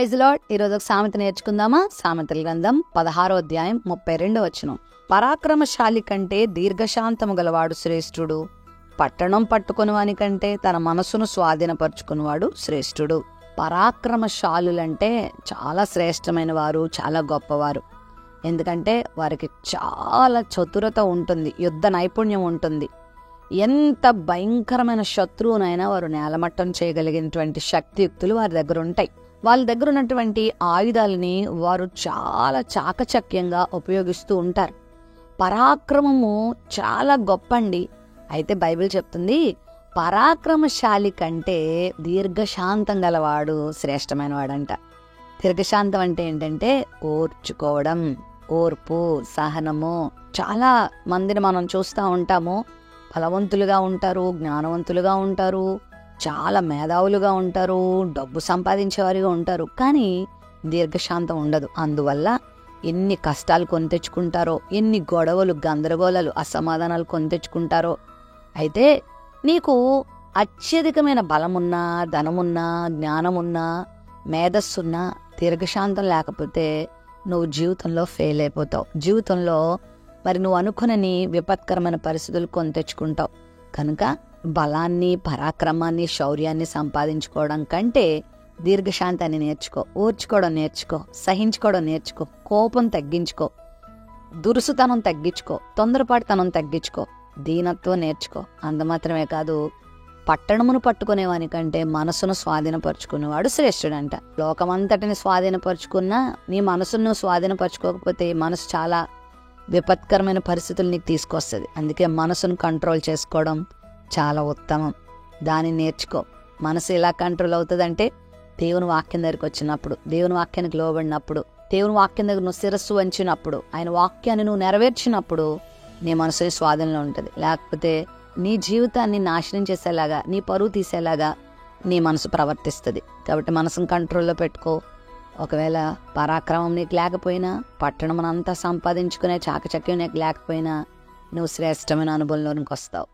Praise lord. ఈరోజు ఒక సామెత నేర్చుకుందామా? సామెతల గ్రంథం 16వ అధ్యాయం 32వ వచనం. పరాక్రమశాలి కంటే దీర్ఘశాంతము గలవాడు శ్రేష్ఠుడు, పట్టణం పట్టుకుని వాని కంటే తన మనసును స్వాధీనపరుచుకునివాడు శ్రేష్ఠుడు. పరాక్రమశాలులంటే చాలా శ్రేష్టమైన వారు, చాలా గొప్పవారు. ఎందుకంటే వారికి చాలా చతురత ఉంటుంది, యుద్ధ నైపుణ్యం ఉంటుంది. ఎంత భయంకరమైన శత్రువునైనా వారు నేలమట్టం చేయగలిగినటువంటి శక్తియుక్తులు వారి దగ్గర ఉంటాయి. వాళ్ళ దగ్గర ఉన్నటువంటి ఆయుధాలని వారు చాలా చాకచక్యంగా ఉపయోగిస్తూ ఉంటారు. పరాక్రమము చాలా గొప్పండి. అయితే బైబిల్ చెప్తుంది, పరాక్రమశాలి కంటే దీర్ఘశాంతం గలవాడు శ్రేష్టమైన వాడంట. దీర్ఘశాంతం అంటే ఏంటంటే ఓర్చుకోవడం, ఓర్పు, సహనము. చాలా మందిని మనం చూస్తూ ఉంటాము, బలవంతులుగా ఉంటారు, జ్ఞానవంతులుగా ఉంటారు, చాలా మేధావులుగా ఉంటారు, డబ్బు సంపాదించేవారిగా ఉంటారు, కానీ దీర్ఘశాంతం ఉండదు. అందువల్ల ఎన్ని కష్టాలు కొని తెచ్చుకుంటారో, ఎన్ని గొడవలు, గందరగోళాలు, అసమాధానాలు కొని తెచ్చుకుంటారో. అయితే నీకు అత్యధికమైన బలమున్నా, ధనమున్నా, జ్ఞానమున్నా, మేధస్సున్నా, దీర్ఘశాంతం లేకపోతే నువ్వు జీవితంలో ఫెయిల్ అయిపోతావు. జీవితంలో మరి నువ్వు అనుకునని విపత్కరమైన పరిస్థితులు కొని తెచ్చుకుంటావు. కనుక బలాన్ని, పరాక్రమాన్ని, శౌర్యాన్ని సంపాదించుకోవడం కంటే దీర్ఘశాంతాన్ని నేర్చుకో, ఓర్చుకోవడం నేర్చుకో, సహించుకోవడం నేర్చుకో, కోపం తగ్గించుకో, దురుసుతనం తగ్గించుకో, తొందరపాటుతనం తగ్గించుకో, దీనత్వం నేర్చుకో. అంత మాత్రమే కాదు, పట్టణమును పట్టుకునేవాని కంటే మనసును స్వాధీనపరుచుకునేవాడు శ్రేష్ఠుడంట. లోకమంతటిని స్వాధీనపరుచుకున్నా నీ మనసును నువ్వు స్వాధీనపరచుకోకపోతే మనసు చాలా విపత్కరమైన పరిస్థితులు నీకు తీసుకొస్తుంది. అందుకే మనసును కంట్రోల్ చేసుకోవడం చాలా ఉత్తమం. దాన్ని నేర్చుకో. మనసు ఎలా కంట్రోల్ అవుతుందంటే దేవుని వాక్యం దగ్గరికి వచ్చినప్పుడు, దేవుని వాక్యానికి లోబడినప్పుడు, దేవుని వాక్యం దగ్గర నువ్వు శిరస్సు వంచినప్పుడు, ఆయన వాక్యాన్ని నువ్వు నెరవేర్చినప్పుడు నీ మనసు స్వాధీనంలో ఉంటుంది. లేకపోతే నీ జీవితాన్ని నాశనం చేసేలాగా, నీ పరువు తీసేలాగా నీ మనసు ప్రవర్తిస్తుంది. కాబట్టి మనసును కంట్రోల్లో పెట్టుకో. ఒకవేళ పరాక్రమం నీకు లేకపోయినా, పట్టణమునంతా సంపాదించుకునే చాకచక్యం నీకు లేకపోయినా, నువ్వు శ్రేష్టమైన అనుభవంలోనికి వస్తావు.